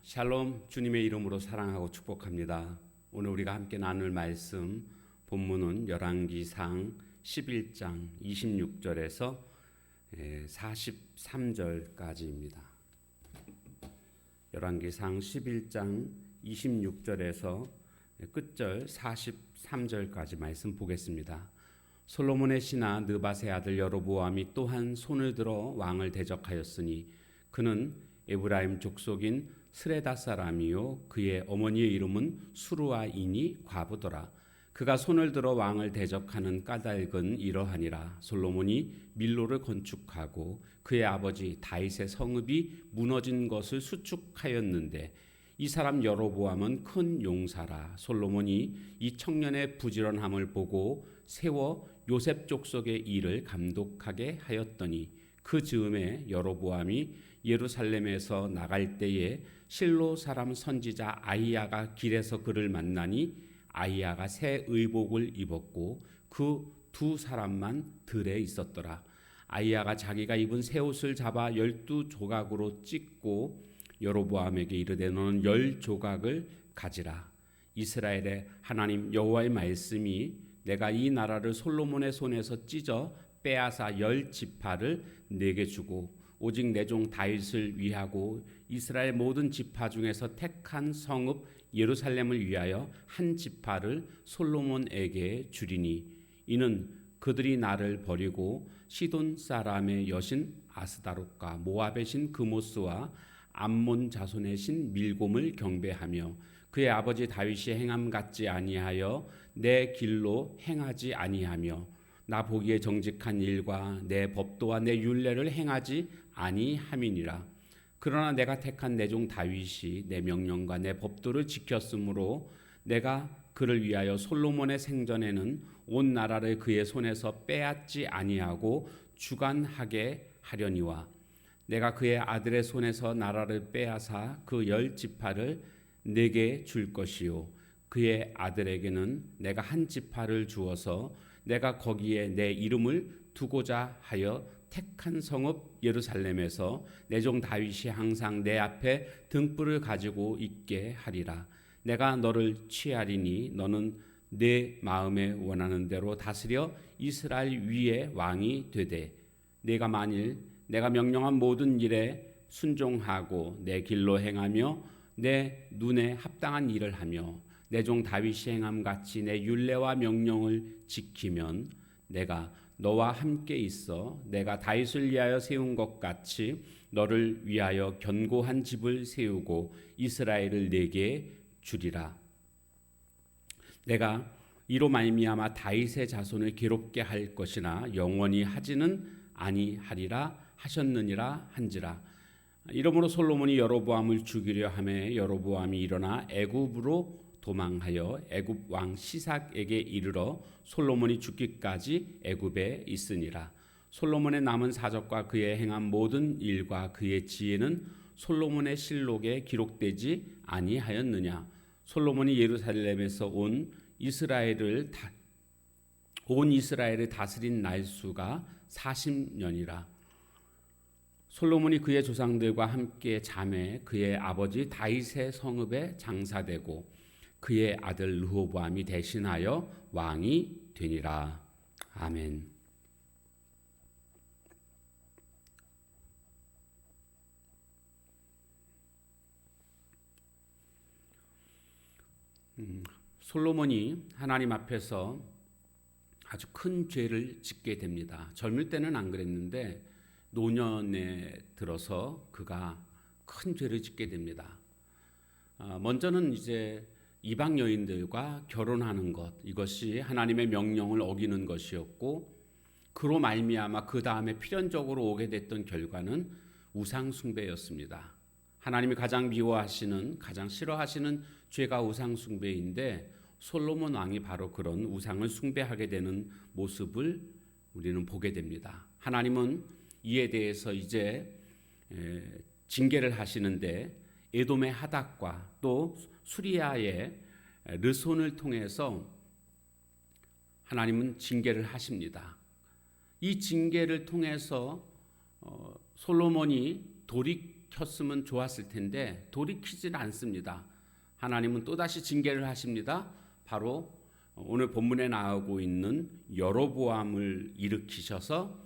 샬롬, 주님의 이름으로 사랑하고 축복합니다. 오늘 우리가 함께 나눌 말씀 본문은 열왕기상 11장 26절에서 43절까지입니다. 열왕기상 11장 26절에서 끝절 43절까지 말씀 보겠습니다. 솔로몬의 신하 느밧의 아들 여로보암이 또한 손을 들어 왕을 대적하였으니 그는 에브라임 족속인 스레다 사람이요 그의 어머니의 이름은 수루아이니 과부더라. 그가 손을 들어 왕을 대적하는 까닭은 이러하니라. 솔로몬이 밀로를 건축하고 그의 아버지 다윗의 성읍이 무너진 것을 수축하였는데 이 사람 여로보암은 큰 용사라. 솔로몬이 이 청년의 부지런함을 보고 세워 요셉 족속의 일을 감독하게 하였더니 그 즈음에 여로보암이 예루살렘에서 나갈 때에 실로 사람 선지자 아히야가 길에서 그를 만나니 아히야가 새 의복을 입었고 그 두 사람만 들에 있었더라. 아히야가 자기가 입은 새 옷을 잡아 12조각으로 찢고 여로보암에게 이르되 너는 10조각을 가지라. 이스라엘의 하나님 여호와의 말씀이 내가 이 나라를 솔로몬의 손에서 찢어 빼앗아 10지파를 내게 주고 오직 내 종 다윗을 위하고 이스라엘 모든 지파 중에서 택한 성읍 예루살렘을 위하여 한 지파를 솔로몬에게 주리니 이는 그들이 나를 버리고 시돈 사람의 여신 아스다롯과 모압의 신 그모스와 암몬 자손의 신 밀곰을 경배하며 그의 아버지 다윗이 행함 같지 아니하여 내 길로 행하지 아니하며 나 보기에 정직한 일과 내 법도와 내 율례를 행하지 아니함이니라. 그러나 내가 택한 내 종 다윗이 내 명령과 내 법도를 지켰으므로 내가 그를 위하여 솔로몬의 생전에는 온 나라를 그의 손에서 빼앗지 아니하고 주관하게 하려니와 내가 그의 아들의 손에서 나라를 빼앗아 그 10지파를 내게 줄 것이요 그의 아들에게는 내가 한 지파를 주어서 내가 거기에 내 이름을 두고자 하여 택한 성읍 예루살렘에서 내 종 다윗이 항상 내 앞에 등불을 가지고 있게 하리라. 내가 너를 취하리니 너는 내 마음에 원하는 대로 다스려 이스라엘 위에 왕이 되되 내가 만일 내가 명령한 모든 일에 순종하고 내 길로 행하며 내 눈에 합당한 일을 하며 내 종 다윗이 행함 같이 내 율례와 명령을 지키면 내가 너와 함께 있어 내가 다윗을 위하여 세운 것 같이 너를 위하여 견고한 집을 세우고 이스라엘을 내게 주리라. 내가 이로 말미암아 다윗의 자손을 괴롭게 할 것이나 영원히 하지는 아니하리라 하셨느니라 한지라. 이러므로 솔로몬이 여로보암을 죽이려 하매 여로보암이 일어나 애굽으로 도망하여 애굽 왕 시삭에게 이르러 솔로몬이 죽기까지 애굽에 있으니라. 솔로몬의 남은 사적과 그의 행한 모든 일과 그의 지혜는 솔로몬의 실록에 기록되지 아니하였느냐. 솔로몬이 예루살렘에서 온 이스라엘을 다스린 날수가 40년이라. 솔로몬이 그의 조상들과 함께 잠에 그의 아버지 다윗의 성읍에 장사되고 그의 아들 르호보암이 대신하여 왕이 되니라. 아멘. 솔로몬이 하나님 앞에서 아주 큰 죄를 짓게 됩니다. 젊을 때는 안 그랬는데 노년에 들어서 그가 큰 죄를 짓게 됩니다. 먼저는 이제 이방 여인들과 결혼하는 것, 이것이 하나님의 명령을 어기는 것이었고 그로 말미암아 그 다음에 필연적으로 오게 됐던 결과는 우상 숭배였습니다. 하나님이 가장 미워하시는, 가장 싫어하시는 죄가 우상 숭배인데 솔로몬 왕이 바로 그런 우상을 숭배하게 되는 모습을 우리는 보게 됩니다. 하나님은 이에 대해서 이제 징계를 하시는데 에돔의 하닥과 또 수리아의 르손을 통해서 하나님은 징계를 하십니다. 이 징계를 통해서 솔로몬이 돌이켜 돌이켰으면 좋았을 텐데 돌이키질 않습니다. 하나님은 또다시 징계를 하십니다. 바로 오늘 본문에 나오고 있는 여로보암을 일으키셔서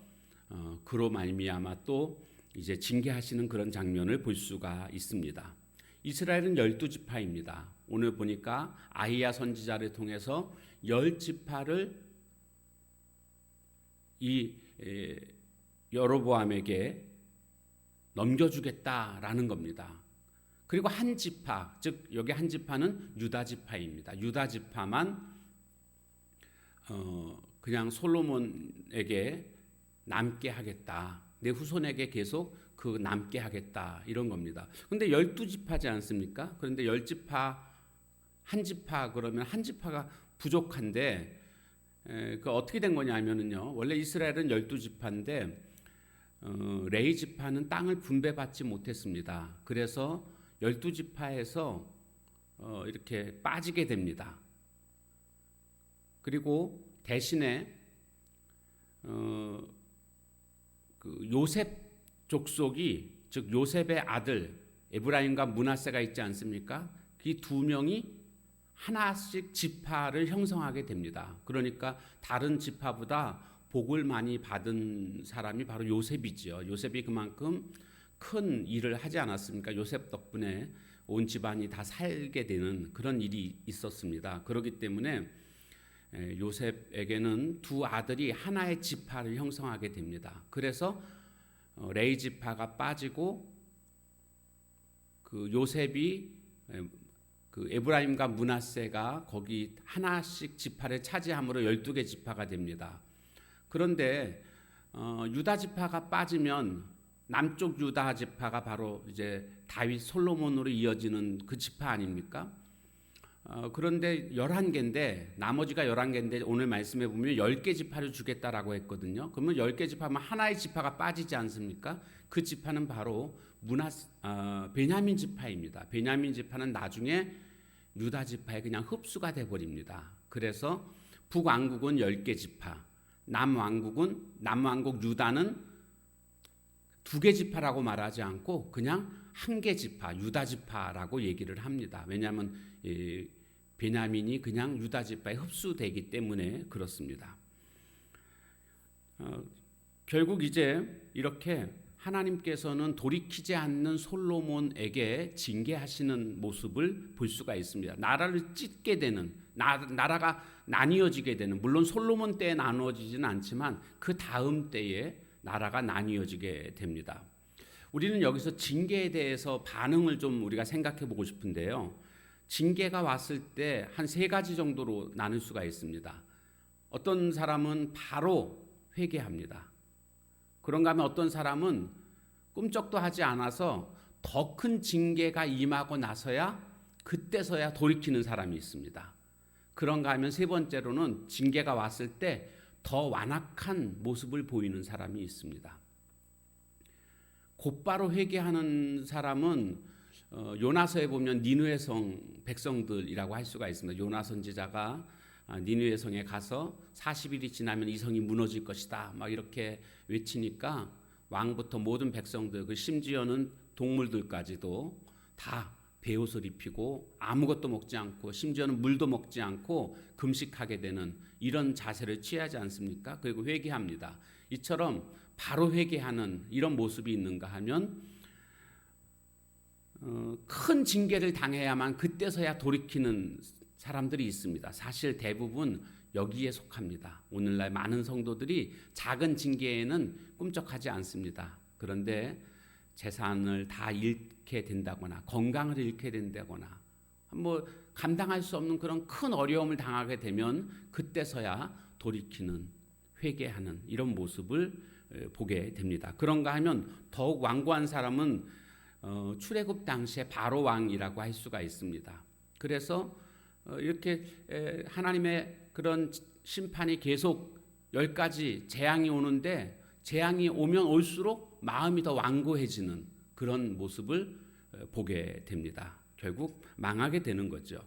그로 말미암아 또 이제 징계하시는 그런 장면을 볼 수가 있습니다. 이스라엘은 12지파입니다. 오늘 보니까 아히야 선지자를 통해서 10지파를 이 여로보암에게 넘겨주겠다라는 겁니다. 그리고 한 지파, 즉 여기 한 지파는 유다 지파입니다. 유다 지파만 그냥 솔로몬에게 남게 하겠다. 내 후손에게 계속 그 남게 하겠다. 이런 겁니다. 그런데 12지파지 않습니까? 그런데 10지파, 한 지파 그러면 한 지파가 부족한데 그 어떻게 된 거냐면요. 원래 이스라엘은 12지파인데 레위 지파는 땅을 분배받지 못했습니다. 그래서 12지파에서 이렇게 빠지게 됩니다. 그리고 대신에 그 요셉 족속이, 즉 요셉의 아들 에브라임과 므낫세가 있지 않습니까? 그 두 명이 하나씩 지파를 형성하게 됩니다. 그러니까 다른 지파보다 복을 많이 받은 사람이 바로 요셉이지요. 요셉이 그만큼 큰 일을 하지 않았습니까? 요셉 덕분에 온 집안이 다 살게 되는 그런 일이 있었습니다. 그렇기 때문에 요셉에게는 두 아들이 하나의 지파를 형성하게 됩니다. 그래서 레위 지파가 빠지고 그 요셉이 그 에브라임과 므낫세가 거기 하나씩 지파를 차지함으로 12개 지파가 됩니다. 그런데 유다 지파가 빠지면 남쪽 유다 지파가 바로 이제 다윗 솔로몬으로 이어지는 그 지파 아닙니까? 그런데 11개인데 나머지가 11개인데 오늘 말씀해 보면 10개 지파를 주겠다라고 했거든요. 그러면 10개 지파면 하나의 지파가 빠지지 않습니까? 그 지파는 바로 베냐민 지파입니다. 베냐민 지파는 나중에 유다 지파에 그냥 흡수가 돼 버립니다. 그래서 북왕국은 10개 지파, 남왕국 유다는 2개 지파라고 말하지 않고 그냥 1개 지파, 유다 지파라고 얘기를 합니다. 왜냐하면 베냐민이 그냥 유다 지파에 흡수되기 때문에 그렇습니다. 결국 이제 이렇게 하나님께서는 돌이키지 않는 솔로몬에게 징계하시는 모습을 볼 수가 있습니다. 나라를 찢게 되는, 나라가 나뉘어지게 되는, 물론 솔로몬 때에 나누어지지는 않지만 그 다음 때에 나라가 나뉘어지게 됩니다. 우리는 여기서 징계에 대해서 반응을 좀 우리가 생각해 보고 싶은데요. 징계가 왔을 때 한 3가지 정도로 나눌 수가 있습니다. 어떤 사람은 바로 회개합니다. 그런가 하면 어떤 사람은 꿈쩍도 하지 않아서 더 큰 징계가 임하고 나서야 그때서야 돌이키는 사람이 있습니다. 그런가 하면 3번째로는 징계가 왔을 때 더 완악한 모습을 보이는 사람이 있습니다. 곧바로 회개하는 사람은 요나서에 보면 니느웨 성 백성들이라고 할 수가 있습니다. 요나 선지자가 니느웨 성에 가서 40일이 지나면 이 성이 무너질 것이다 막 이렇게 외치니까 왕부터 모든 백성들, 그 심지어는 동물들까지도 다 베옷을 입히고 아무것도 먹지 않고 심지어는 물도 먹지 않고 금식하게 되는 이런 자세를 취하지 않습니까? 그리고 회개합니다. 이처럼 바로 회개하는 이런 모습이 있는가 하면 큰 징계를 당해야만 그때서야 돌이키는 사람들이 있습니다. 사실 대부분 여기에 속합니다. 오늘날 많은 성도들이 작은 징계에는 꿈쩍하지 않습니다. 그런데 재산을 다 잃게 된다거나 건강을 잃게 된다거나 뭐 감당할 수 없는 그런 큰 어려움을 당하게 되면 그때서야 돌이키는, 회개하는 이런 모습을 보게 됩니다. 그런가 하면 더욱 완고한 사람은 출애굽 당시에 바로 왕이라고 할 수가 있습니다. 그래서 이렇게 하나님의 그런 심판이 계속 10가지 재앙이 오는데 재앙이 오면 올수록 마음이 더 완고해지는 그런 모습을 보게 됩니다. 결국 망하게 되는 거죠.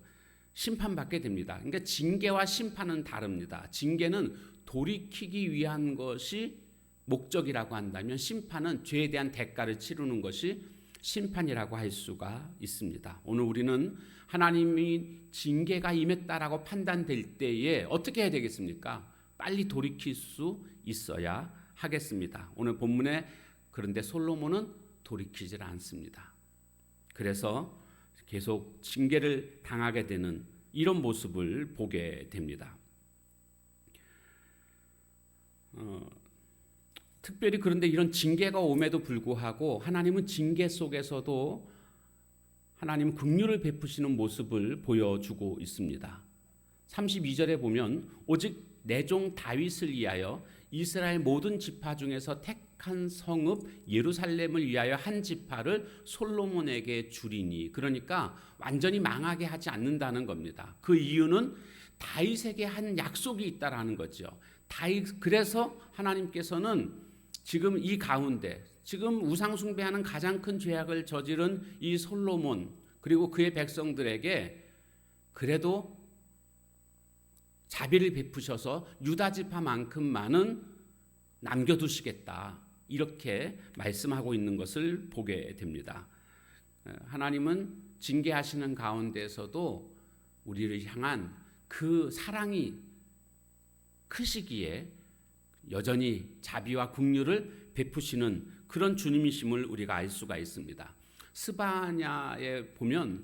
심판받게 됩니다. 그러니까 징계와 심판은 다릅니다. 징계는 돌이키기 위한 것이 목적이라고 한다면 심판은 죄에 대한 대가를 치르는 것이 심판이라고 할 수가 있습니다. 오늘 우리는 하나님이 징계가 임했다라고 판단될 때에 어떻게 해야 되겠습니까? 빨리 돌이킬 수 있어야 하겠습니다. 오늘 본문에 그런데 솔로몬은 돌이키질 않습니다. 그래서 계속 징계를 당하게 되는 이런 모습을 보게 됩니다. 특별히 그런데 이런 징계가 옴에도 불구하고 하나님은 징계 속에서도 하나님은 긍휼을 베푸시는 모습을 보여주고 있습니다. 32절에 보면 오직 내 종 다윗을 위하여 이스라엘 모든 지파 중에서 택한 성읍 예루살렘을 위하여 한 지파를 솔로몬에게 주리니, 그러니까 완전히 망하게 하지 않는다는 겁니다. 그 이유는 다윗에게 한 약속이 있다라는 거죠. 그래서 하나님께서는 지금 이 가운데 지금 우상 숭배하는 가장 큰 죄악을 저지른 이 솔로몬 그리고 그의 백성들에게 그래도 자비를 베푸셔서 유다 지파만큼만은 남겨두시겠다, 이렇게 말씀하고 있는 것을 보게 됩니다. 하나님은 징계하시는 가운데서도 우리를 향한 그 사랑이 크시기에 여전히 자비와 긍휼을 베푸시는 그런 주님이심을 우리가 알 수가 있습니다. 스바냐에 보면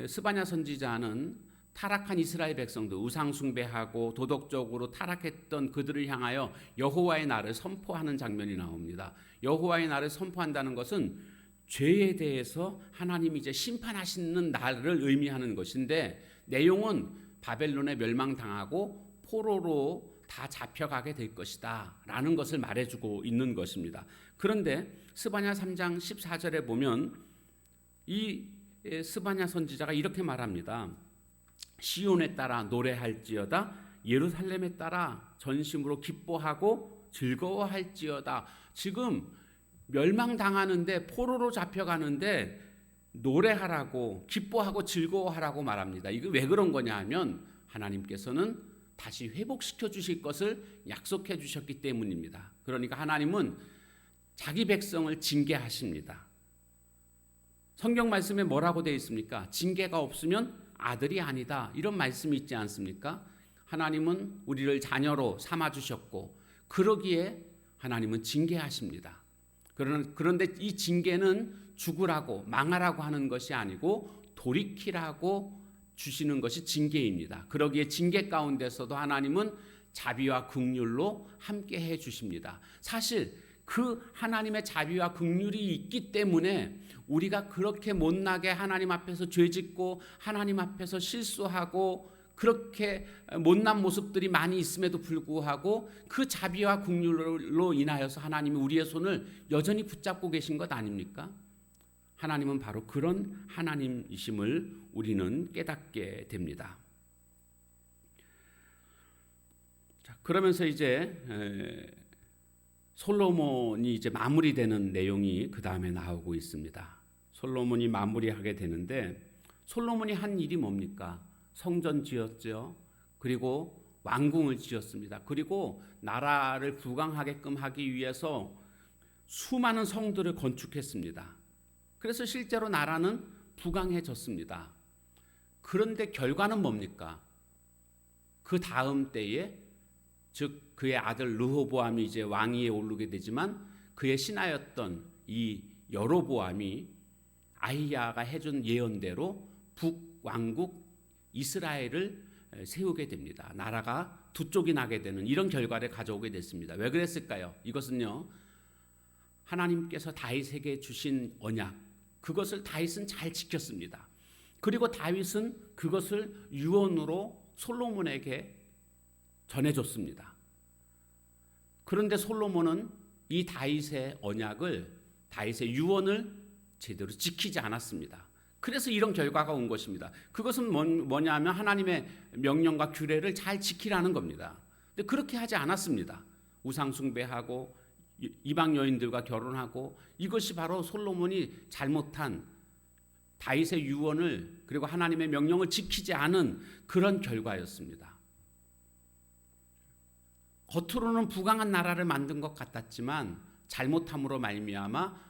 스바냐 선지자는 타락한 이스라엘 백성들, 우상 숭배하고 도덕적으로 타락했던 그들을 향하여 여호와의 날을 선포하는 장면이 나옵니다. 여호와의 날을 선포한다는 것은 죄에 대해서 하나님이 이제 심판하시는 날을 의미하는 것인데, 내용은 바벨론에 멸망당하고 포로로 다 잡혀가게 될 것이다 라는 것을 말해주고 있는 것입니다. 그런데 스바냐 3장 14절에 보면 이 스바냐 선지자가 이렇게 말합니다. 시온에 따라 노래할지어다, 예루살렘에 따라 전심으로 기뻐하고 즐거워할지어다. 지금 멸망당하는데, 포로로 잡혀가는데 노래하라고, 기뻐하고 즐거워하라고 말합니다. 이거 왜 그런 거냐 하면 하나님께서는 다시 회복시켜 주실 것을 약속해 주셨기 때문입니다. 그러니까 하나님은 자기 백성을 징계하십니다. 성경 말씀에 뭐라고 되어 있습니까? 징계가 없으면 아들이 아니다, 이런 말씀이 있지 않습니까? 하나님은 우리를 자녀로 삼아주셨고 그러기에 하나님은 징계하십니다. 그런데 이 징계는 죽으라고 망하라고 하는 것이 아니고 돌이키라고 주시는 것이 징계입니다. 그러기에 징계 가운데서도 하나님은 자비와 긍휼로 함께 해 주십니다. 사실 그 하나님의 자비와 긍휼이 있기 때문에 우리가 그렇게 못나게 하나님 앞에서 죄짓고 하나님 앞에서 실수하고 그렇게 못난 모습들이 많이 있음에도 불구하고 그 자비와 긍휼로 인하여서 하나님이 우리의 손을 여전히 붙잡고 계신 것 아닙니까? 하나님은 바로 그런 하나님이심을 우리는 깨닫게 됩니다. 자, 그러면서 이제 솔로몬이 이제 마무리되는 내용이 그 다음에 나오고 있습니다. 솔로몬이 마무리하게 되는데, 솔로몬이 한 일이 뭡니까? 성전 지었죠. 그리고 왕궁을 지었습니다. 그리고 나라를 부강하게끔 하기 위해서 수많은 성들을 건축했습니다. 그래서 실제로 나라는 부강해졌습니다. 그런데 결과는 뭡니까? 그 다음 때에, 즉 그의 아들 르호보암이 이제 왕위에 오르게 되지만 그의 신하였던 이 여로보암이 아히야가 해준 예언대로 북왕국 이스라엘을 세우게 됩니다. 나라가 두 쪽이 나게 되는 이런 결과를 가져오게 됐습니다. 왜 그랬을까요? 이것은요, 하나님께서 다윗에게 주신 언약, 그것을 다윗은 잘 지켰습니다. 그리고 다윗은 그것을 유언으로 솔로몬에게 전해줬습니다. 그런데 솔로몬은 이 다윗의 언약을, 다윗의 유언을 제대로 지키지 않았습니다. 그래서 이런 결과가 온 것입니다. 그것은 뭐냐면 하나님의 명령과 규례를 잘 지키라는 겁니다. 근데 그렇게 하지 않았습니다. 우상 숭배하고 이방 여인들과 결혼하고, 이것이 바로 솔로몬이 잘못한 다윗의 유언을 그리고 하나님의 명령을 지키지 않은 그런 결과였습니다. 겉으로는 부강한 나라를 만든 것 같았지만 잘못함으로 말미암아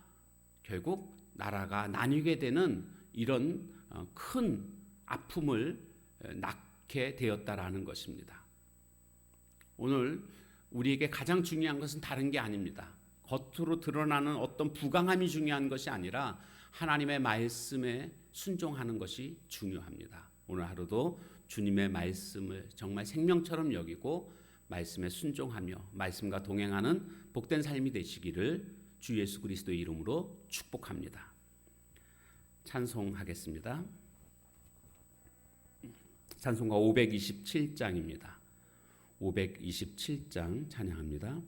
결국 나라가 나뉘게 되는 이런 큰 아픔을 낳게 되었다라는 것입니다. 오늘 우리에게 가장 중요한 것은 다른 게 아닙니다. 겉으로 드러나는 어떤 부강함이 중요한 것이 아니라 하나님의 말씀에 순종하는 것이 중요합니다. 오늘 하루도 주님의 말씀을 정말 생명처럼 여기고 말씀에 순종하며 말씀과 동행하는 복된 삶이 되시기를 주 예수 그리스도의 이름으로 축복합니다. 찬송하겠습니다. 찬송가 527장입니다. 527장 찬양합니다.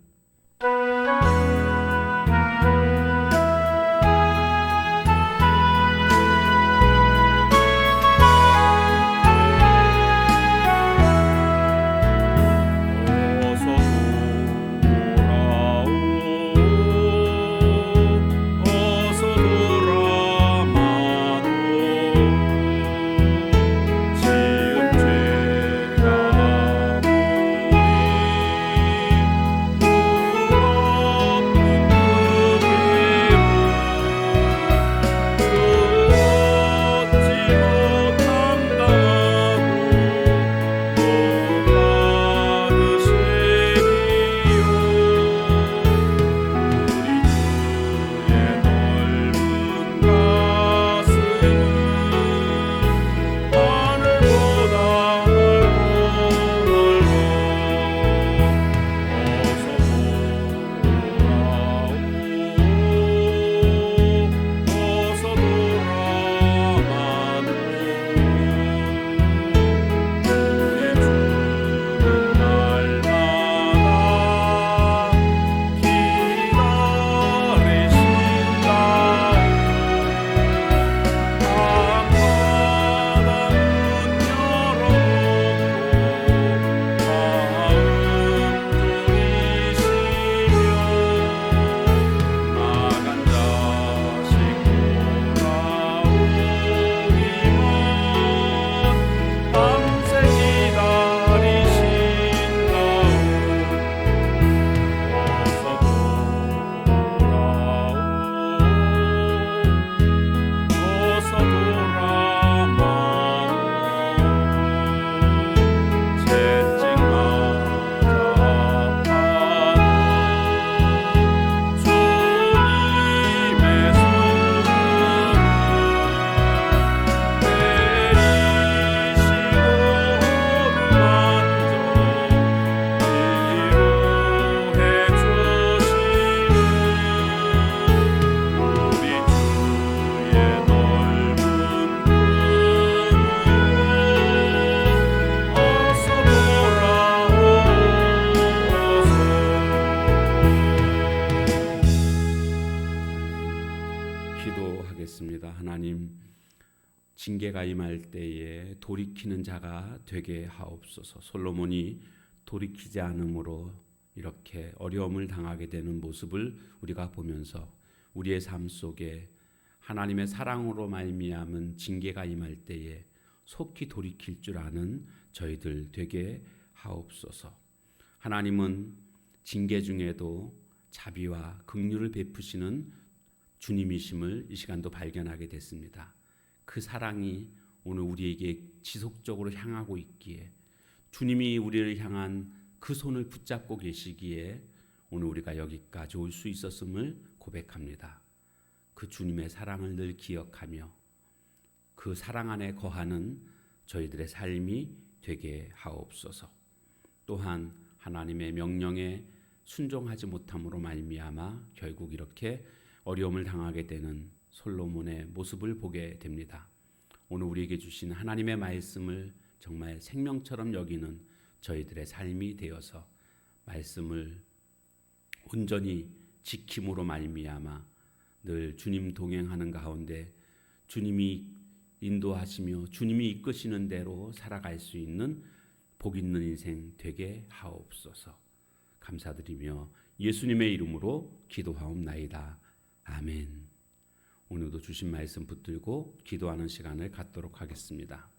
기도하겠습니다. 하나님, 징계가 임할 때에 돌이키는 자가 되게 하옵소서. 솔로몬이 돌이키지 않음으로 이렇게 어려움을 당하게 되는 모습을 우리가 보면서 우리의 삶 속에 하나님의 사랑으로 말미암은 징계가 임할 때에 속히 돌이킬 줄 아는 저희들 되게 하옵소서. 하나님은 징계 중에도 자비와 긍휼을 베푸시는 주님이심을 이 시간도 발견하게 됐습니다. 그 사랑이 오늘 우리에게 지속적으로 향하고 있기에, 주님이 우리를 향한 그 손을 붙잡고 계시기에 오늘 우리가 여기까지 올 수 있었음을 고백합니다. 그 주님의 사랑을 늘 기억하며 그 사랑 안에 거하는 저희들의 삶이 되게 하옵소서. 또한 하나님의 명령에 순종하지 못함으로 말미암아 결국 이렇게 어려움을 당하게 되는 솔로몬의 모습을 보게 됩니다. 오늘 우리에게 주신 하나님의 말씀을 정말 생명처럼 여기는 저희들의 삶이 되어서 말씀을 온전히 지킴으로 말미암아 늘 주님 동행하는 가운데 주님이 인도하시며 주님이 이끄시는 대로 살아갈 수 있는 복 있는 인생 되게 하옵소서. 감사드리며 예수님의 이름으로 기도하옵나이다. 아멘. 오늘도 주신 말씀 붙들고 기도하는 시간을 갖도록 하겠습니다.